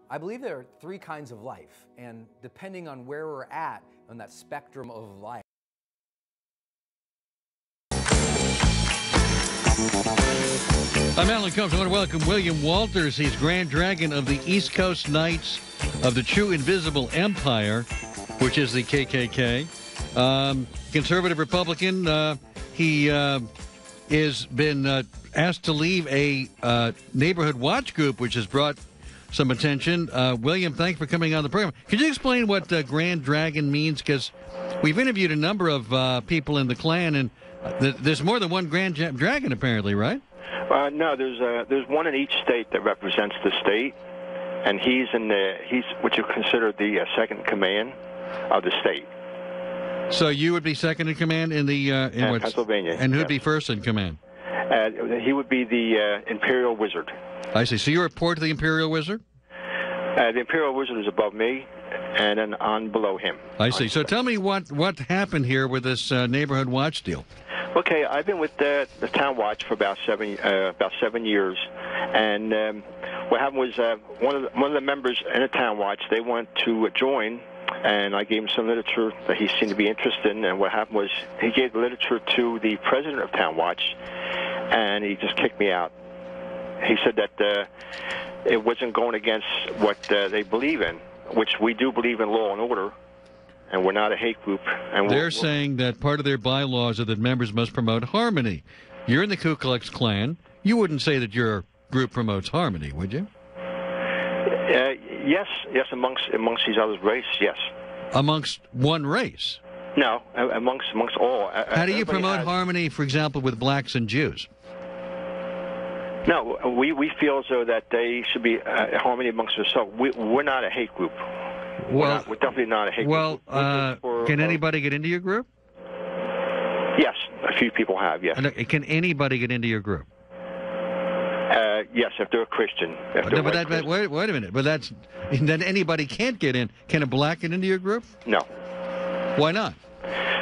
I believe there are three kinds of life, and depending on where we're at on that spectrum of life. I'm Alan Combs. I want to welcome William Walters. He's Grand Dragon of the East Coast Knights of the True Invisible Empire, which is the KKK. Conservative Republican. He has been asked to leave a neighborhood watch group, which has brought some attention. William, thanks for coming on the program. Could you explain what Grand Dragon means? Because we've interviewed a number of people in the Klan, and there's more than one Grand Dragon, apparently, right? No, there's one in each state that represents the state, and he's what you consider the second in command of the state. So you would be second in command in the in Pennsylvania, and who'd yes. be first in command? He would be the Imperial Wizard. I see. So you report to the Imperial Wizard? The Imperial Wizard is above me, and then on below him. I see. So tell me what happened here with this neighborhood watch deal. Okay, I've been with the Town Watch for about 7 years, and what happened was one of the members in the Town Watch, they wanted to join, and I gave him some literature that he seemed to be interested in, and what happened was he gave the literature to the president of Town Watch, and he just kicked me out. He said that it wasn't going against what they believe in, which we do believe in law and order, and we're not a hate group. And they're saying that part of their bylaws are that members must promote harmony. You're in the Ku Klux Klan. You wouldn't say that your group promotes harmony, would you? Yes, amongst these other races, yes. Amongst one race? No, amongst all. How do you promote harmony, for example, with blacks and Jews? No, we feel as though that they should be harmony amongst ourselves. We're not a hate group. Well, we're definitely not a hate group. Well, can anybody get into your group? Yes, a few people have, yes. Can anybody get into your group? Yes, if they're a Christian. Wait a minute. But then anybody can't get in. Can a black get into your group? No. Why not?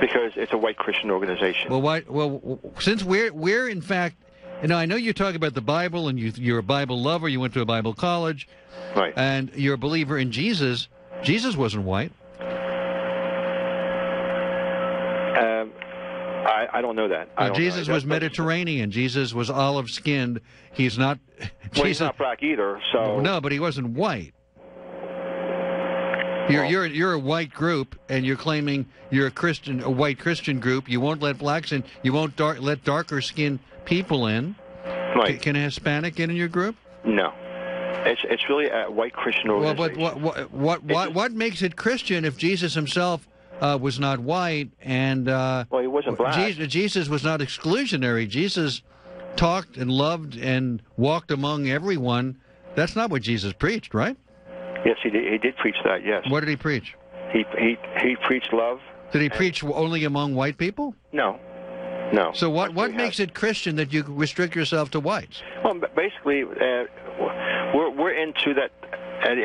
Because it's a white Christian organization. Well, why? Well, since we're in fact, I know you talk about the Bible, and you're a Bible lover. You went to a Bible college, right? And you're a believer in Jesus. Jesus wasn't white. I don't know that. Jesus was Mediterranean. Jesus was olive-skinned. He's not. Well, he's not black either. So no, but he wasn't white. You're a white group, and you're claiming you're a white Christian group. You won't let blacks in. You won't let darker-skinned people in. Right. Can a Hispanic get in your group? No. It's really a white Christian organization. Well, but what makes it Christian if Jesus himself was not white and well, he wasn't black. Jesus was not exclusionary. Jesus talked and loved and walked among everyone. That's not what Jesus preached, right? Yes, he did. He did preach that. Yes. What did he preach? He preached love. Did he preach only among white people? No. So what makes it Christian that you restrict yourself to whites? Well, basically, we're into that. The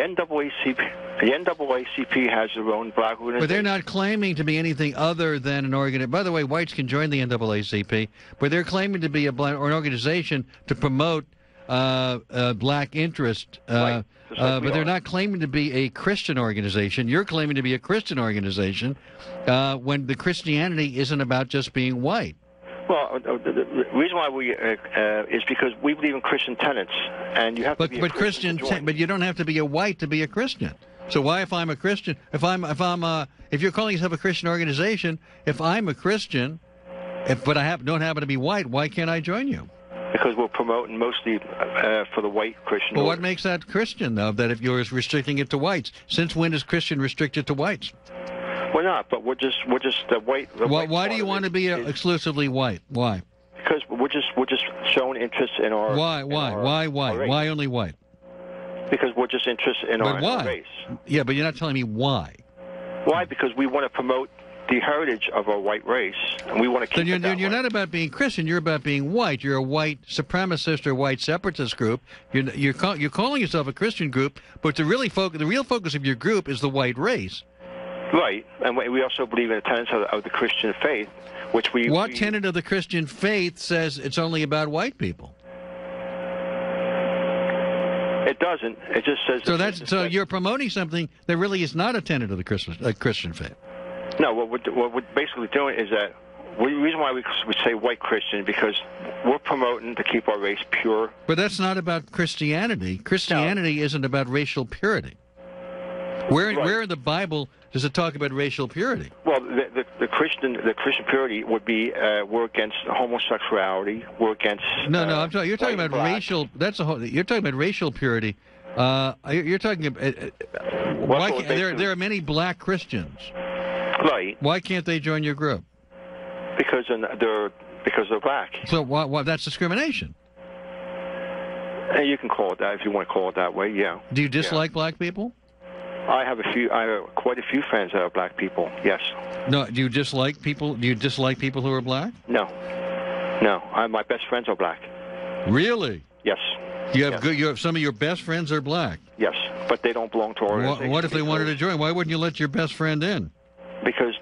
NAACP has their own black organization. But they're not claiming to be anything other than an organization. By the way, whites can join the NAACP, but they're claiming to be an organization to promote black interest. Right. But they're not claiming to be a Christian organization. You're claiming to be a Christian organization when the Christianity isn't about just being white. Well, the reason why we is because we believe in Christian tenets, and you have to be a Christian. But you don't have to be a white to be a Christian. So why, if I'm a Christian, if you're calling yourself a Christian organization, if I'm a Christian, but I don't happen to be white, why can't I join you? Because we're promoting mostly for the white Christian. Well, what makes that Christian, though? That if you're restricting it to whites, since when is Christian restricted to whites? We're not, but we're just the white. Why do you want to be exclusively white? Why? Because we're just showing interest in our. Why? Why only white? Because we're just interested in our race. Yeah, but you're not telling me why. Why? Because we want to promote the heritage of our white race, and we want to keep it that way. You're not about being Christian. You're about being white. You're a white supremacist or white separatist group. You're calling yourself a Christian group, but the real focus of your group is the white race. Right, and we also believe in the tenets of the Christian faith, which we... What tenet of the Christian faith says it's only about white people? It doesn't. It just says... So you're promoting something that really is not a tenet of the Christian faith. No, what we're basically doing is that... The reason why we say white Christian, because we're promoting to keep our race pure. But that's not about Christianity. Christianity isn't about racial purity. Where in the Bible does it talk about racial purity? Well, the Christian purity would be we're against homosexuality. We're against you're talking about racial. You're talking about racial purity. You're talking about there are many black Christians. Right. Why can't they join your group? Because they're black. So that's discrimination. And you can call it that if you want to call it that way. Yeah. Do you dislike black people? I have quite a few friends that are black people. Yes. No. Do you dislike people? Do you dislike people who are black? No. My best friends are black. Really? Yes. You have some of your best friends are black. Yes, but they don't belong to our organization. What if they wanted to join? Why wouldn't you let your best friend in? Because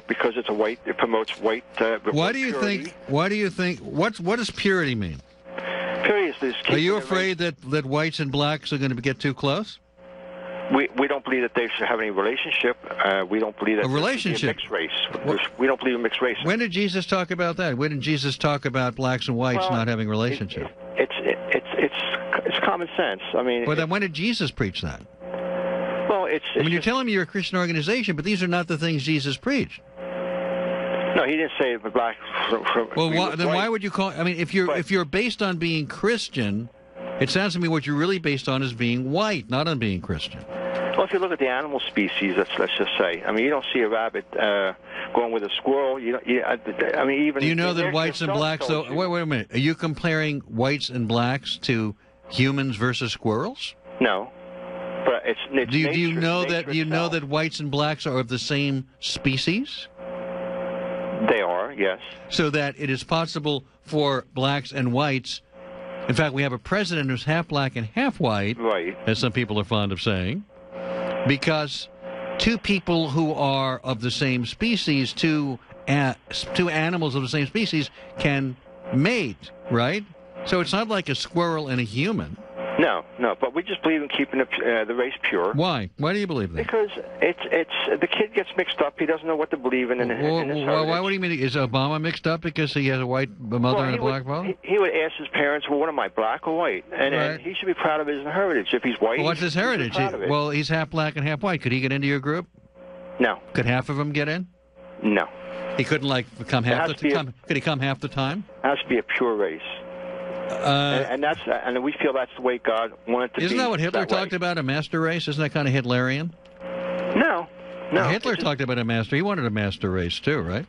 because it's a white. It promotes white. Why do you think? What does purity mean? Purity is this. Are you afraid that whites and blacks are going to get too close? We don't believe that they should have any relationship. We don't believe that a relationship. Mixed race. We don't believe in mixed race. When did Jesus talk about that? When did Jesus talk about blacks and whites not having a relationship? It's common sense. I mean. Well, then when did Jesus preach that? Well, you're telling me you're a Christian organization, but these are not the things Jesus preached. No, he didn't say the black. Why would you call? I mean, if you're based on being Christian, it sounds to me what you're really based on is being white, not on being Christian. Well, if you look at the animal species, let's just say, I mean, you don't see a rabbit going with a squirrel. Do you know that whites and blacks? Though, wait a minute. Are you comparing whites and blacks to humans versus squirrels? No. But it's do you know that whites and blacks are of the same species? They are, yes. So that it is possible for blacks and whites. In fact, we have a president who's half black and half white, right, as some people are fond of saying, because two people who are of the same species, two animals of the same species, can mate, right? So it's not like a squirrel and a human. No, but we just believe in keeping the race pure. Why? Why do you believe that? Because it's the kid gets mixed up. He doesn't know what to believe in his heritage. Why would he mean? Is Obama mixed up because he has a white mother and a black father? He would ask his parents, well, what am I, black or white? And he should be proud of his heritage. If he's white, what's his heritage? Well, he's half black and half white. Could he get into your group? No. Could half of them get in? No. He couldn't come half the time. Could he come half the time? It has to be a pure race. And we feel that's the way God wanted to be. Isn't that what Hitler talked about, a master race? Isn't that kind of Hitlerian? No. Hitler talked about a master. He wanted a master race too, right?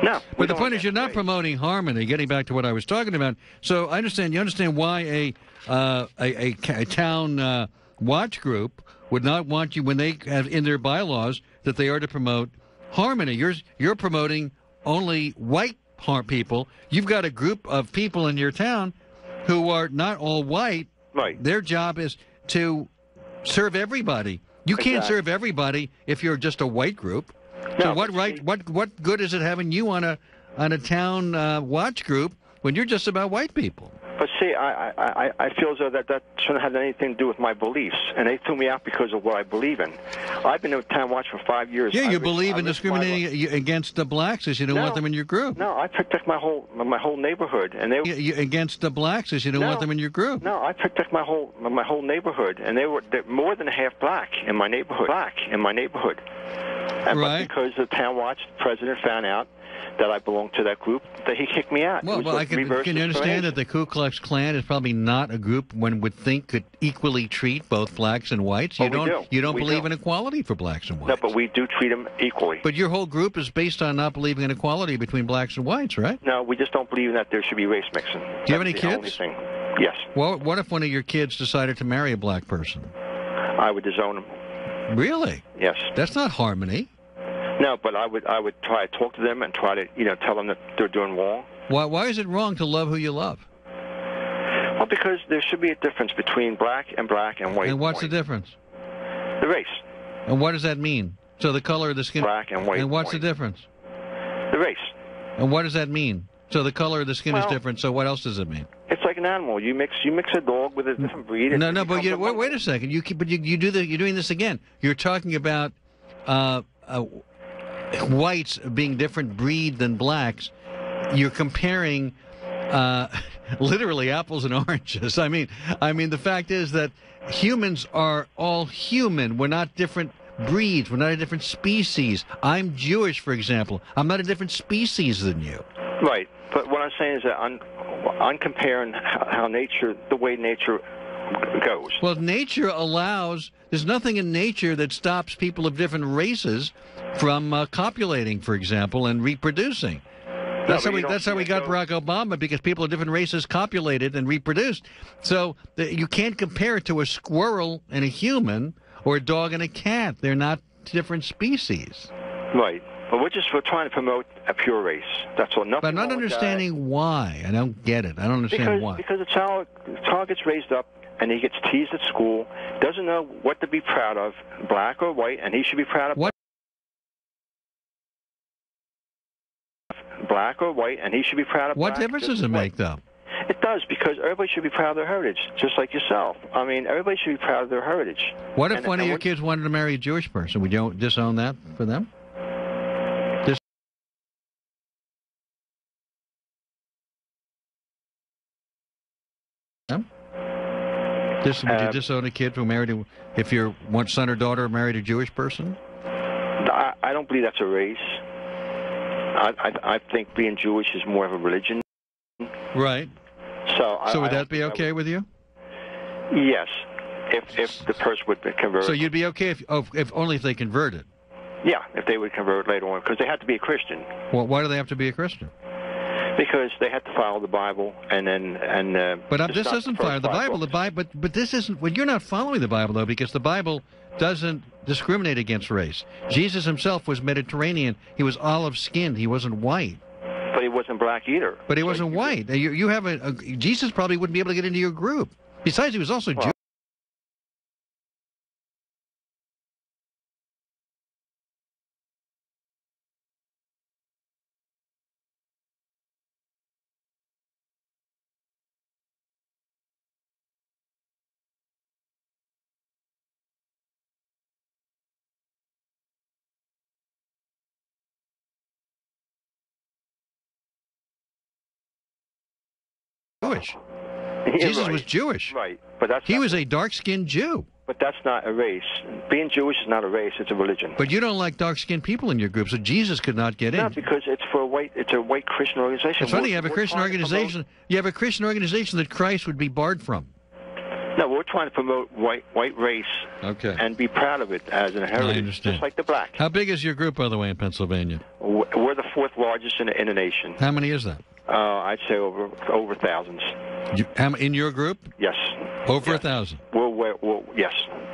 No. But the point is, you're not promoting harmony. Getting back to what I was talking about. So I understand. You understand why a town watch group would not want you, when they have in their bylaws that they are to promote harmony. You're promoting only white people. You've got a group of people in your town who are not all white. Right. Their job is to serve everybody. You can't serve everybody if you're just a white group. So what good is it having you on a town watch group when you're just about white people? But see, I feel as though that shouldn't have anything to do with my beliefs, and they threw me out because of what I believe in. I've been in town watch for 5 years. Yeah, you believe in discriminating against the blacks as you don't want them in your group. No, I protect my whole neighborhood, and they against the blacks as you don't want them in your group. No, I protect my whole neighborhood, and they're more than half black in my neighborhood. And right. But because the town watch president found out that I belonged to that group, that he kicked me out. Well, can you understand that the Ku Klux Klan is probably not a group one would think could equally treat both blacks and whites? You don't believe in equality for blacks and whites. No, but we do treat them equally. But your whole group is based on not believing in equality between blacks and whites, right? No, we just don't believe that there should be race mixing. Do you have any kids? Only thing. Yes. Well, what if one of your kids decided to marry a black person? I would disown them. Really? Yes. That's not harmony. No, but I would try to talk to them and try to tell them that they're doing wrong. Why is it wrong to love who you love? Well, because there should be a difference between black and white. And what's the difference? The race. And what does that mean? So the color of the skin. Black and white. And what's the difference? The race. And what does that mean? So the color of the skin is different. So what else does it mean? It's like like an animal. You mix a dog with a different breed. No, but wait a second. You're doing this again. You're talking about whites being different breed than blacks. You're comparing literally apples and oranges. I mean, the fact is that humans are all human. We're not different breeds. We're not a different species. I'm Jewish, for example. I'm not a different species than you. Right. But what I'm saying is that I'm comparing how nature, the way nature goes. Well, nature allows, there's nothing in nature that stops people of different races from copulating, for example, and reproducing. That's how we got Barack Obama, because people of different races copulated and reproduced. So you can't compare it to a squirrel and a human or a dog and a cat. They're not different species. Right. But we're trying to promote a pure race. That's all. Nothing. But I'm not understanding why. I don't get it. I don't understand why. Because the child gets raised up and he gets teased at school, doesn't know what to be proud of, black or white, and he should be proud of black or white, and he should be proud of What black. difference does it make, though? It does, because everybody should be proud of their heritage, just like yourself. I mean, everybody should be proud of their heritage. What if one of your kids wanted to marry a Jewish person? Would you disown that for them? Would you disown a kid who married if your son or daughter married a Jewish person? I don't believe that's a race. I think being Jewish is more of a religion. Right. So would that be okay with you? Yes, if the person would convert. So you'd be okay if only if they converted. Yeah, if they would convert later on, because they have to be a Christian. Well, why do they have to be a Christian? Because they have to follow the Bible, But this doesn't follow the Bible. But this isn't. Well, you're not following the Bible though, because the Bible doesn't discriminate against race. Jesus himself was Mediterranean. He was olive-skinned. He wasn't white. But he wasn't black either. But he wasn't white. You have Jesus probably wouldn't be able to get into your group. Besides, he was also Jewish. Jesus was Jewish. Right, but he was a dark-skinned Jew. But that's not a race. Being Jewish is not a race; it's a religion. But you don't like dark-skinned people in your group, so Jesus could not get in. No, because it's a white Christian organization. It's funny, you have a Christian organization. You have a Christian organization that Christ would be barred from. No, we're trying to promote white race. Okay. And be proud of it as an heritage, I understand. just like the black. How big is your group, by the way, in Pennsylvania? We're the fourth largest in the nation. How many is that? I'd say over thousands. In your group? Yes. Over 1,000. Yes.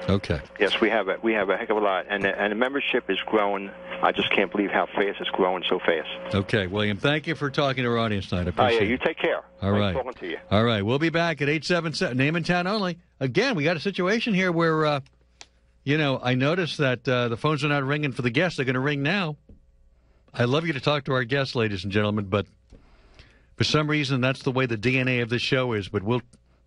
Okay. Yes, we have a heck of a lot, and the membership is growing. I just can't believe how fast it's growing so fast. Okay, William, thank you for talking to our audience tonight. I appreciate it. You take care. All right. Nice talking to you. All right, we'll be back at 877, name and town only. Again, we got a situation here where, I noticed that the phones are not ringing for the guests. They're going to ring now. I love you to talk to our guests, ladies and gentlemen, but for some reason, that's the way the DNA of this show is. But we'll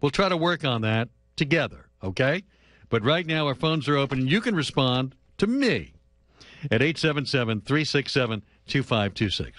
try to work on that together, okay? But right now, our phones are open, and you can respond to me at 877-367-2526.